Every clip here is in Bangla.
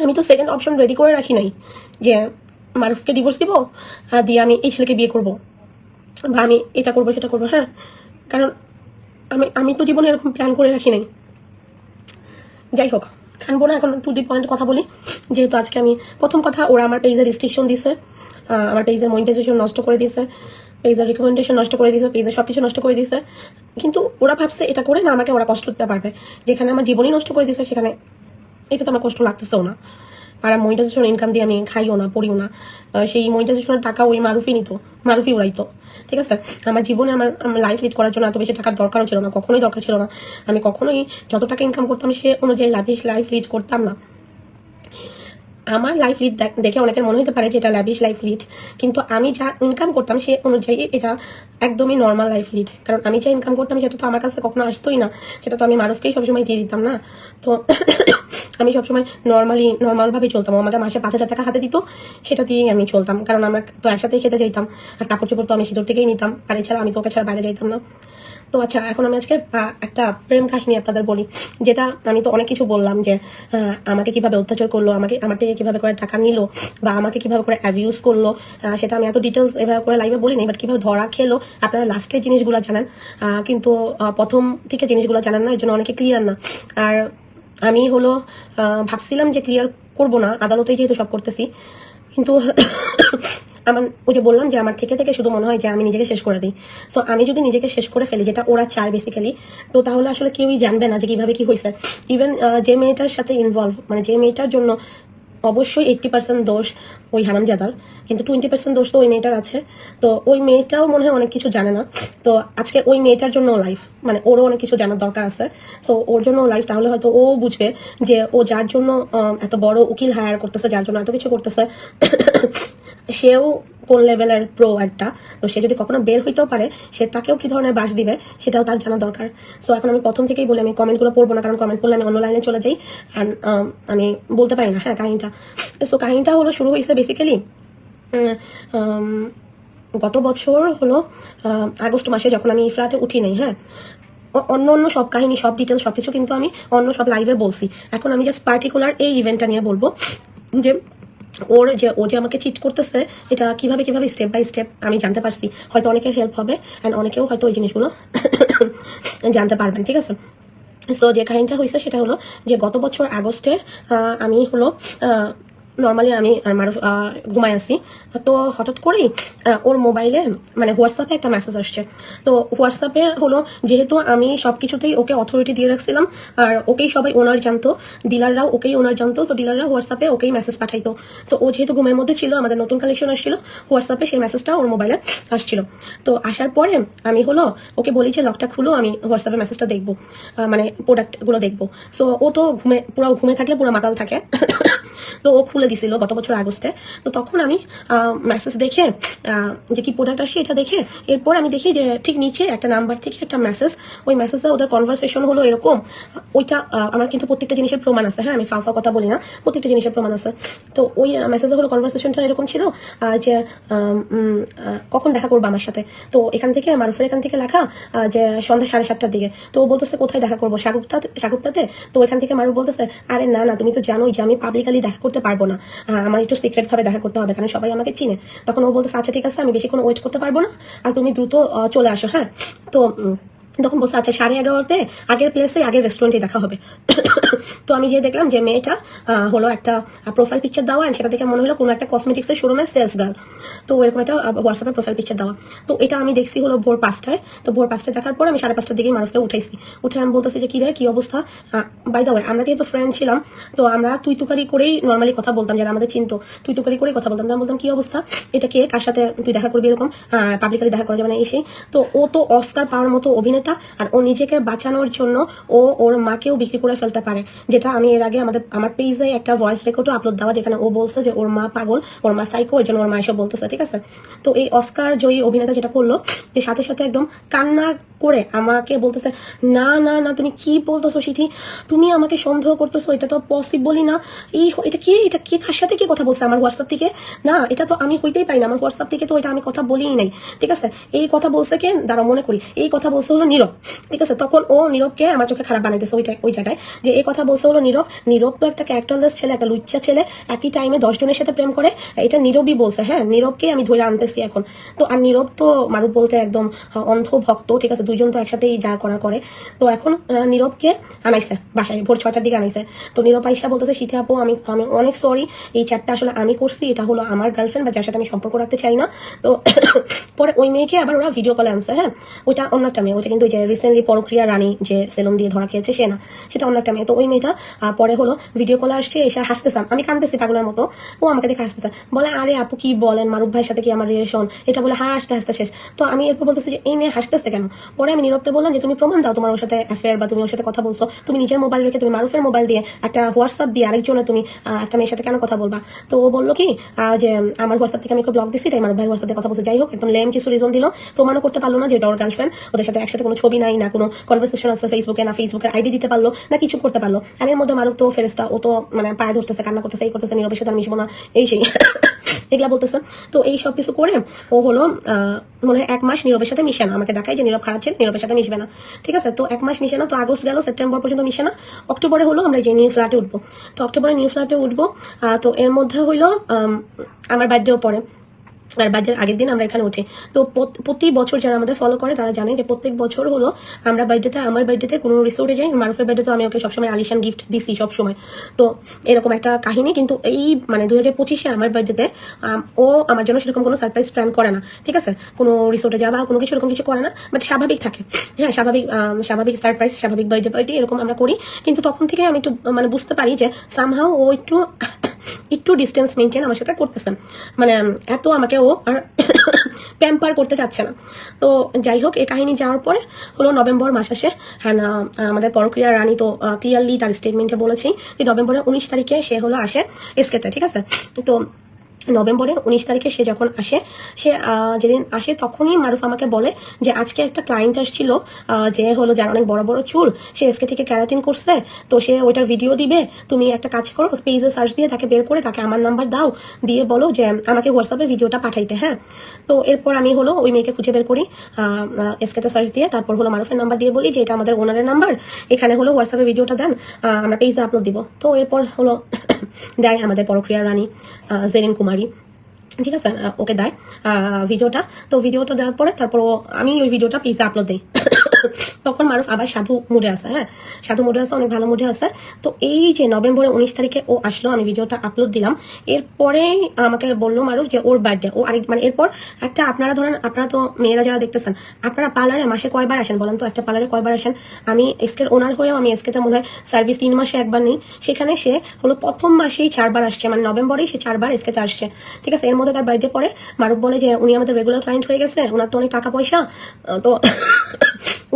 আমি তো সেকেন্ড অপশন রেডি করে রাখি নাই যে মারুফকে ডিভোর্স দিব দিয়ে আমি এই ছেলেকে বিয়ে করব বা আমি এটা করবো সেটা করবো। হ্যাঁ, কারণ আমি তো জীবনে এরকম প্ল্যান করে রাখি নাই। যাই হোক, আনবো না, এখন টু দি পয়েন্ট কথা বলি। যেহেতু আজকে আমি প্রথম কথা, ওরা আমার পেজের রেস্ট্রিকশন দিছে, আমার পেজের মনিটাইজেশন নষ্ট করে দিয়েছে, পেজের রিকমেন্ডেশন নষ্ট করে দিয়েছে, পেজের সব কিছু নষ্ট করে দিয়েছে। কিন্তু ওরা ভাবছে এটা করে না আমাকে ওরা কষ্ট দিতে পারবে। যেখানে আমার জীবনই নষ্ট করে দিয়েছে সেখানে এটা তো আমার কষ্ট লাগতেছেও না। আর মনিটাইজেশন ইনকাম দিয়ে আমি খাইও না, পড়িও না। সেই মনিটাইজেশনের টাকা ওই মারুফই নিত, মারুফই উড়াইতো। ঠিক আছে, আমার জীবনে আমার লাইফ লিড করার জন্য এত বেশি টাকার দরকারও ছিল না, কখনোই দরকার ছিল না। আমি কখনোই যত টাকা ইনকাম করতাম সে অনুযায়ী লাইফ লিড করতাম না। আমার লাইফ লিড দেখে অনেকের মনে হতে পারে যে এটা ল্যাভিশ লাইফ লিড, কিন্তু আমি যা ইনকাম করতাম সে অনুযায়ী এটা একদমই নর্মাল লাইফ লিড। কারণ আমি যা ইনকাম করতাম সেটা তো আমার কাছে কখনো আসতোই না, সেটা তো আমি মারুফকেই সবসময় দিয়ে দিতাম না। তো আমি সবসময় নর্মালভাবেই চলতাম। আমাকে মাসে 5,000 টাকা হাতে দিত, সেটা দিয়েই আমি চলতাম। কারণ আমরা তো একসাথেই খেতে যাইতাম, আর কাপড় চোপড় তো আমি সিঁদুর থেকেই নিতাম। আর এছাড়া আমি তো ওকে ছাড়া বাইরে যাইতাম না। তো আচ্ছা, এখন আমি আজকে একটা প্রেম কাহিনী আপনাদের বলি। যেটা আমি তো অনেক কিছু বললাম যে আমাকে কিভাবে অত্যাচার করলো, আমার থেকে কিভাবে করে টাকা নিল, বা আমাকে কিভাবে করে অ্যাবিউজ করলো, সেটা আমি এত ডিটেলস এভাবে করে লাইভে বলিনি। বাট কিভাবে ধরা খেলো আপনারা লাস্টের জিনিসগুলো জানেন, কিন্তু প্রথম থেকে জিনিসগুলো জানেন না, এই জন্য অনেকে ক্লিয়ার না। আর আমি হলো ভাবছিলাম যে ক্লিয়ার করবো না, আদালতেই যেহেতু সব করতেছি। কিন্তু আমার ওই যে বললাম যে আমার থেকে শুধু মনে হয় যে আমি নিজেকে শেষ করে দিই। তো আমি যদি নিজেকে শেষ করে ফেলি, যেটা ওরা চায় বেসিক্যালি, তো তাহলে আসলে কেউই জানবে না যে কিভাবে কি হয়েছে। ইভেন যে মেয়েটার সাথে ইনভলভ, মানে যে মেয়েটার জন্য অবশ্যই 80% দোষ ওই হারামজাদার, কিন্তু 20% দোষ তো ওই মেয়েটার আছে। তো ওই মেয়েটাও মনে হয় অনেক কিছু জানে না। তো আজকে ওই মেয়েটার জন্য লাইফ, মানে ওরও অনেক কিছু জানার দরকার আছে। সো ওর জন্য লাইফ, তাহলে হয়তো ও বুঝবে যে ও যার জন্য এত বড় উকিল হায়ার করতেছে, যার জন্য এত কিছু করতেছে, সেও কোন লেভেলের প্রো একটা। তো সে যদি কখনো বের হইতেও পারে, সে তাকেও কি ধরনের বাস দিবে সেটাও তার জানা দরকার। সো এখন আমি প্রথম থেকেই বলি, আমি কমেন্টগুলো পড়বো না, কারণ কমেন্ট পড়লে আমি অন্য লাইনে চলে যাই, অ্যান্ড আমি বলতে পারি না হ্যাঁ কাহিনীটা। সো কাহিনীটা হলো শুরু হয়েছে বেসিক্যালি গত বছর হলো আগস্ট মাসে, যখন আমি এই ফ্ল্যাটে উঠি নাই। হ্যাঁ, অন্য সব কাহিনী, সব ডিটেলস, সবকিছু কিন্তু আমি অন্য সব লাইভে বলছি। এখন আমি জাস্ট পার্টিকুলার এই ইভেন্টটা নিয়ে বলবো যে ও যে আমাকে চিট করতেছে, এটা কিভাবে স্টেপ বাই স্টেপ আমি জানতে পারছি। হয়তো অনেকের হেল্প হবে, অ্যান্ড অনেকেও হয়তো ওই জিনিসগুলো জানতে পারবেন। ঠিক আছে, সো যে কাহিনীটা হয়েছে সেটা হলো যে গত বছর আগস্টে আমি হলো নর্মালি আমি মারুফ ঘুমাই আসি। তো হঠাৎ করেই ওর মোবাইলে মানে হোয়াটসঅ্যাপে একটা মেসেজ আসছে। তো হোয়াটসঅ্যাপে হলো, যেহেতু আমি সব কিছুতেই ওকে অথরিটি দিয়ে রাখছিলাম, আর ওকেই সবাই ওনার জানতো, ডিলাররাও ওকেই ওনার জানতো। তো ডিলাররা হোয়াটসঅ্যাপে ওকেই মেসেজ পাঠাইতো। তো ও যেহেতু ঘুমের মধ্যে ছিল, আমাদের নতুন কালেকশন আসছিল, হোয়াটসঅ্যাপে সেই মেসেজটা ওর মোবাইলে আসছিল। তো আসার পরে আমি হলো ওকে বলি যে লকটা খুলো, আমি হোয়াটসঅ্যাপে মেসেজটা দেখবো, মানে প্রোডাক্টগুলো দেখবো। সো ও তো ঘুমে থাকলে পুরো মাতাল থাকে। তো ও খুলে দিছিল গত বছর আগস্টে। তো তখন আমি মেসেজ দেখে যে কি প্রোডাক্ট আসছে এটা দেখে, এরপর আমি দেখি যে ঠিক নিচে একটা নাম্বার থেকে একটা মেসেজ, ওই মেসেজে ওদের কনভারসেশন হলো এরকম। ওইটা আমার কিন্তু প্রত্যেকটা জিনিসের প্রমাণ আছে, হ্যাঁ আমি ফাঁফা কথা বলি না, প্রত্যেকটা জিনিসের প্রমাণ আছে। তো ওই মেসেজে হলো কনভারসেশনটা এরকম ছিল যে কখন দেখা করবো আমার সাথে। তো এখান থেকে মারুফের এখান থেকে লেখা যে সন্ধ্যা 7:30টার দিকে। তো ও বলতেছে কোথায় দেখা করবো, সাগুপ্তাতে। তো এখান থেকে মারুফ বলতেছে আরে না না, তুমি তো জানোই যে আমি পাবলিকালি দেখা করতে পারবো না, আমার একটু সিক্রেট ভাবে দেখা করতে হবে, কারণ সবাই আমাকে চিনে। তখন ও বলতেছে আচ্ছা ঠিক আছে, আমি বেশিক্ষণ ওয়েট করতে পারবো না, আর তুমি দ্রুত চলে আসো। হ্যাঁ, তো তখন বলছে আচ্ছা 11:30-তে আগের প্লেসে আগের রেস্টুরেন্টে দেখা হবে। তো আমি যে দেখলাম যে মেয়েটা হলো একটা প্রোফাইল পিকচার দেওয়া, সেটা দেখে মনে হলো কোনো একটা কসমেটিক্সের শোরুমের সেলস গার্ল। তো এরকম একটা হোয়াটসঅ্যাপের প্রোফাইল পিকচার দেওয়া। তো এটা আমি দেখছি হলো ভোর 5টায়। তো ভোর 5টায় দেখার পর আমি 5:30টার দিকেই মারুফকে উঠাইছি। উঠে আমি বলতেছি যে কি রে, কি অবস্থা। বাই দ্য ওয়ে, আমরা যেহেতু ফ্রেন্ড ছিলাম, তো আমরা তুই তুকারি করেই নর্মালি কথা বলতাম, যারা আমাদের চিনতো তুই তুকারি করেই কথা বলতাম। আমি বলতাম কি অবস্থা, এটা কে, কার সাথে তুই দেখা করবি, এরকম পাবলিকালি দেখা করা যাবে না এসে। তো ও তো অস্কার পাওয়ার মতো অভিনেতা, আর ও নিজেকে বাঁচানোর জন্য ওর মাকেও বিক্রি করে ফেলতে পারে। যেটা আমি এর আগে আমার পেজে একটা ভয়েস রেকর্ডও আপলোড দেওয়া, যেখানে ও বলছে যে ওর মা পাগল, ওর মা সাইকো, এর জন্য ওর মা এসব বলতেছে। ঠিক আছে, তো এই অস্কার জয়ী অভিনেতা যেটা করলো, যে সাথে সাথে একদম কান্না করে আমাকে বলতেছে না না না, তুমি কি বলতেছো সিথি, তুমি আমাকে সন্দেহ করতেছো, এটা তো পসিবলই না। এটা কে কার সাথে কি কথা বলছে আমার হোয়াটসঅ্যাপ থেকে, না এটা তো আমি হইতেই পারি না, আমার হোয়াটসঅ্যাপ থেকে তো এটা আমি কথা বলিই নাই। ঠিক আছে, এই কথা বলছে কে, দাঁড়া মনে করি, এই কথা বলছে হলো নীরব, ঠিক আছে। তখন ও নীরবকে আমার চোখে খারাপ বানাইতেছে ওই জায়গায়, যে এই কথা বলছে হলো নীরব তো একটা ক্যারেক্টারলেস ছেলে, একটা লুচ্চা ছেলে, একই টাইমে 10 জনের সাথে প্রেম করে, এটা নীরবই বলছে। হ্যাঁ, নীরবকে আমি ধরে আনতেছি এখন। তো আর নীরব তো মারুফ বলতে একদম অন্ধ ভক্ত, ঠিক আছে, দুইজন তো একসাথেই যা করা করে। তো এখন নীরবকে আনাইছে বাসায় ভোর 6টার দিকে আনাইছে। তো নীরব আইসা বলতেছে, শীতে আপু আমি অনেক সরি, এই চ্যাটটা আসলে আমি করছি, এটা হলো আমার গার্লফ্রেন্ড বা যার সাথে আমি সম্পর্ক রাখতে চাই না। তো পরে ওই মেয়েকে আবার ওরা ভিডিও কলে আনছে। হ্যাঁ, ওইটা অন্য একটা মেয়ে, ওইটা কিন্তু যে রিসেন্টলি পরক্রিয়া রানী যে সেলুন দিয়ে ধরা খেয়েছে সে না, সেটা অন্য একটা মেয়ে। তো ওই মেয়েটা পরে হলো ভিডিও কলে আসছে, এসে হাসতেছে, আমি কাঁদতেছি পাগলের মতো, ও আমাকে দেখে হাসতেছে, বলে আরে আপু কি বলেন, মারুফ ভাইয়ের সাথে কি আমার রিলেশন, এটা বলে হাসতে হাসতে শেষ। তো আমি এরপর বলতেছি যে এই মেয়ে হাসতেছে কেন। পরে আমি নীরবকে বললাম যে তুমি প্রমাণ দাও তোমার ওর সাথে অ্যাফেয়ার, বা তুমি ওর সাথে কথা বলছো, তুমি নিজের মোবাইল রেখে তুমি মারুফের মোবাইল দিয়ে একটা হোয়াটসঅ্যাপ দিয়ে আরেকজনে তুমি একটা মেয়ের সাথে কেন কথা বলবা। তো ও বললো কি যে আমার হোয়াটসঅ্যাপ থেকে আমি ওকে ব্লক দিচ্ছি, তাই মারুফ ভাইয়ের হোয়াটসঅ্যাপে কথা বলছে। যাই হোক, একদম লেম কিছু রিজন দিল, প্রমাণও করতে পারলো না যে এটা ওর গার্লফ্রেন্ড, ওদের সাথে একসাথে কোনো ছবি নাই, না কোনো কনভারসেশন আছে ফেসবুকে, না ফেসবুকের আইডি দিতে পারলো, না কিছু করতে পারলো। আর এর মধ্যে মারুফ তো ফেরেস্তা, ও তো মানে পায়ে ধরতেছে, কান্না করতেছে, এই করতেছে, নীরবের সাথে আমি মিশবো না, এই সেই এগুলা বলতেছে। তো এই সব কিছু করে ও হলো মনে হয় 1 মাস নীরবের সাথে মিশে না, আমাকে দেখায় যে নীরব খারাপ ছিল, নীরবের সাথে মিশবে না, ঠিক আছে। তো 1 মাস মিশে না, তো আগস্ট গেল, সেপ্টেম্বর পর্যন্ত মিশে না, অক্টোবরে হলো আমরা যে নিউ ফ্ল্যাটে উঠবো। তো অক্টোবরে নিউ ফ্ল্যাটে উঠবো, তো এর মধ্যে হইলো আমার বার্থডেও পরে, আর বার্থডের আগের দিন আমরা এখানে উঠি। তো প্রতি বছর যারা আমাদের ফলো করে তারা জানে যে প্রত্যেক বছর হলো আমরা আমার বার্থডেতে কোনো রিসোর্টে যাই, মারুফের বার্থডে তো আমি ওকে সবসময় আলিশান গিফট দিছি সবসময়। তো এরকম একটা কাহিনী, কিন্তু এই মানে 2025-এ আমার বার্থডেতে ও আমার জন্য সেরকম কোনো সারপ্রাইজ প্ল্যান করে না, ঠিক আছে, কোনো রিসোর্টে যাওয়া কোনো কিছু এরকম কিছু করে না, বাট স্বাভাবিক থাকে। হ্যাঁ, স্বাভাবিক সারপ্রাইজ, স্বাভাবিক বার্থডে পার্টি এরকম আমরা করি। কিন্তু তখন থেকে আমি একটু মানে বুঝতে পারি যে সামহাও ও একটু ডিস্টেন্স মেনটেন আমার সাথে করতেছেন, মানে এত আমাকে ও আর প্যাম্পার করতে চাচ্ছে না। তো যাই হোক, এই কাহিনী যাওয়ার পরে হলো নভেম্বর মাস আসে। হ্যাঁ, আমাদের পরক্রিয়া রানী তো ক্লিয়ারলি তার স্টেটমেন্টে বলেছি যে নভেম্বরের 19 তারিখে সে হলো আসে এসকেতে, ঠিক আছে। তো নভেম্বরে 19 তারিখে সে যখন আসে, সে যেদিন আসে তখনই মারুফ আমাকে বলে যে আজকে একটা ক্লায়েন্ট আসছিল, যে হলো যার অনেক বড় বড় চুল, সে এসকে থেকে ক্যারাটিন করছে, তো সে ওইটার ভিডিও দিবে, তুমি একটা কাজ করো, পেজে সার্চ দিয়ে তাকে বের করে তাকে আমার নাম্বার দাও, দিয়ে বলো যে আমাকে হোয়াটসঅ্যাপে ভিডিওটা পাঠাইতে। হ্যাঁ, তো এরপর আমি হলো ওই মেয়েকে খুঁজে বের করি এসকেতে সার্চ দিয়ে, তারপর হলো মারুফের নাম্বার দিয়ে বলি যে এটা আমাদের ওনারের নাম্বার, এখানে হলো হোয়াটসঅ্যাপে ভিডিওটা দেন, আমরা পেজে আপলোড দিব। তো এরপর হলো দেয় আমাদের পরক্রিয়া রানী জেরিন কুমারী, ঠিক আছে, ওকে দেয় ভিডিওটা। তো ভিডিওটা দেওয়ার পরে তারপর আমি ওই ভিডিওটা পেজে আপলোড দিই। তখন মারুফ আবার সাধু মুডে আছে, হ্যাঁ, সাধু মুডে আছে, অনেক ভালো মুডে আছে। তো এই যে নভেম্বরের 19 তারিখে ও আসলো, আমি ভিডিওটা আপলোড দিলাম, এরপরে আমাকে বললো মারুফ যে ওর বার্থডে, ও আরেক মানে এরপর একটা, আপনারা ধরেন, আপনারা তো মেয়েরা যারা দেখতেছেন, আপনারা পার্লারে মাসে কয়বার আসেন বলেন তো, একটা পার্লারে কয়বার আসেন? আমি এসকের ওনার হয়েও আমি এসকেতে মনে হয় সার্ভিস 3 মাসে একবার নেই, সেখানে সে হলো প্রথম মাসেই 4 বার আসছে, মানে নভেম্বরেই সে 4 বার এসকেতে আসছে, ঠিক আছে। এর মধ্যে তার বার্থডে পরে মারুফ বলে যে উনি আমাদের রেগুলার ক্লায়েন্ট হয়ে গেছে, ওনার তো অনেক টাকা পয়সা, তো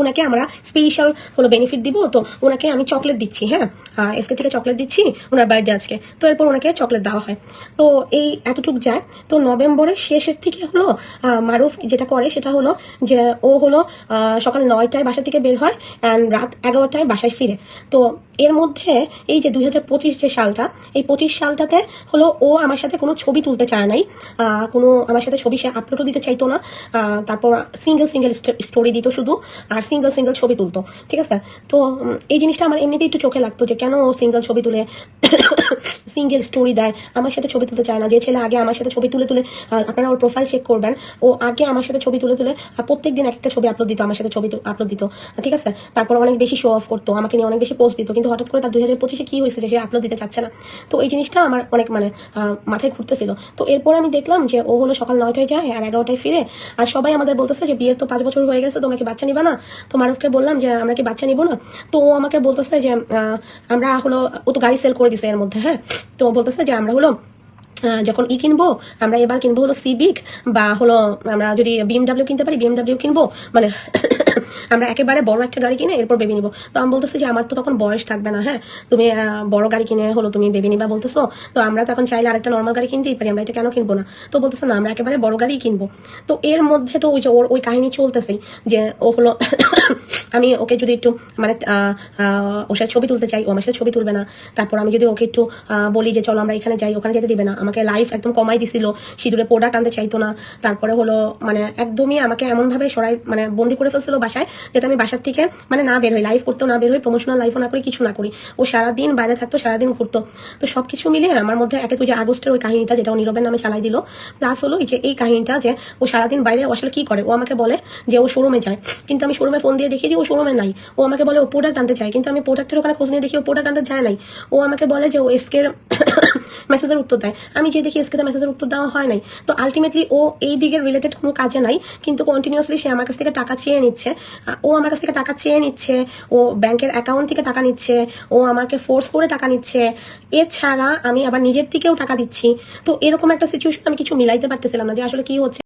ওনাকে আমরা স্পেশাল হলো বেনিফিট দিব, তো ওনাকে আমি চকলেট দিচ্ছি। হ্যাঁ, এসকে থেকে চকলেট দিচ্ছি, ওনার বার্থডে আজকে, তো এরপর ওনাকে চকলেট দেওয়া হয়। তো এই এতটুক যায়। তো নভেম্বরের শেষের থেকে হলো মারুফ যেটা করে সেটা হলো যে ও হলো সকাল 9টায় বাসা থেকে বের হয় অ্যান্ড রাত 11টায় বাসায় ফিরে। তো এর মধ্যে এই যে 2025 যে সালটা, এই 25 সালটাতে হলো ও আমার সাথে কোনো ছবি তুলতে চায় নাই, কোনো আমার সাথে ছবি সে আপলোডও দিতে চাইতো না, তারপর সিঙ্গেল স্টোরি দিত শুধু, আর সিঙ্গেল ছবি তুলতো, ঠিক আছে। তো এই জিনিসটা আমার এমনিতেই একটু চোখে লাগতো যে কেন ও সিঙ্গেল ছবি তুলে সিঙ্গেল স্টোরি দেয়, আমার সাথে ছবি তুলতে চায় না। যে ছেলে আগে আমার সাথে ছবি তুলে আপনারা ওর প্রোফাইল চেক করবেন, ও আগে আমার সাথে ছবি তুলে প্রত্যেক দিন একটা ছবি আপলোড দিত, আমার সাথে ছবি আপলোড দিত, ঠিক আছে। তারপর অনেক বেশি শো অফ করতো, আমাকে নিয়ে অনেক বেশি পোস্ট দিত, কিন্তু হঠাৎ করে তার 2025-এ কি হয়েছে যে সে আপলোড দিতে চাচ্ছে না। তো এই জিনিসটা আমার অনেক মানে মাথায় ঘুরতেছিল। তো এরপরে আমি দেখলাম যে ও হলো সকাল 9টায় যায় আর 11টায় ফিরে, আর সবাই আমাদের বলতেছে যে বিয়ের তো 5 বছর হয়ে গেছে, তোমরা কি বাচ্চা নিবা না? তো মারুফকে বললাম যে আমরা কি বাচ্চা নিব না? তো ও আমাকে বলতেছে যে আমরা হলো, ও তো গাড়ি সেল করে দিছে এর মধ্যে, হ্যাঁ, তো বলতেছে যে আমরা হলো যখন কিনবো, আমরা এবার কিনবো হলো সিভিক, বা হলো আমরা যদি BMW কিনতে পারি BMW কিনবো, মানে আমরা একেবারে বড় একটা গাড়ি কিনে এরপর বেবি নিবো। তো আমি বলতেছি যে আমার তো তখন বয়স থাকবে না, হ্যাঁ, তুমি বড় গাড়ি কিনে হলো তুমি বেবি নিবা বলতেছো, তো আমরা তখন চাইলে আরেকটা নর্মাল গাড়ি কিনতেই পারি, আমরা এটা কেন কিনবো না? তো বলতেছে না, আমরা একেবারে বড় গাড়ি কিনবো। তো এর মধ্যে তো ওই যে ওই কাহিনী চলতেছে যে ও হলো আমি ওকে যদি একটু মানে ওর সাথে ছবি তুলতে চাই, ও আমার সাথে ছবি তুলবে না। তারপর আমি যদি ওকে একটু বলি যে চলো আমরা এখানে যাই, ওখানে যেতে দিবে না, আমাকে লাইফ একদম কমাই দিছিল, সিঁদুরে প্রোডাক্ট আনতে চাইতো না। তারপরে হলো মানে একদমই আমাকে এমনভাবে সরাই মানে বন্দি করে ফেলছিল বাসায়, যাতে আমি বাসার থেকে মানে না বের হই, লাইভ করতেও না বের হই, প্রমোশনাল লাইফও না করি, কিছু না করি। ও সারাদিন বাইরে থাকতো, সারাদিন ঘুরতো। তো সবকিছু মিলে আমার মধ্যে একে তুই যে আগস্টের ওই কাহিনীটা যেটা ও নীরবের নামে চালাই দিল, প্লাস হলো এই যে এই কাহিনীটা যে ও সারাদিন বাইরে ও আসলে কি করে। ও আমাকে বলে যে ও শোরুমে যায়, কিন্তু আমি শোরুমে ফোন দিয়ে দেখি যে ও শোরুমে নাই। ও আমাকে বলে ও প্রোডাক্ট আনতে চায়, কিন্তু আমি প্রোডাক্টের ওখানে খোঁজ নিয়ে দেখি ও প্রোডাক্ট আনতে যায় নাই। ও আমাকে বলে যে ও এসকের মেসেজের উত্তর দেয়, আমি যে দেখি এসকে মেসেজের উত্তর দেওয়া হয় নাই। তো আলটিমেটলি ও এই দিকের রিলেটেড কোনো কাজে নাই, কিন্তু কন্টিনিউয়াসলি সে আমার কাছ থেকে টাকা চেয়ে নিচ্ছে। ও আমার কাছ থেকে টাকা চেয়ে নিচ্ছে, ও ব্যাংকের অ্যাকাউন্ট থেকে টাকা নিচ্ছে, ও আমাকে ফোর্স করে টাকা নিচ্ছে। এছাড়া আমি আবার নিজের থেকেও টাকা দিচ্ছি। তো এরকম একটা সিচুয়েশন আমি কিছু মিলাইতে পারতেছিলাম না যে আসলে কি হচ্ছে।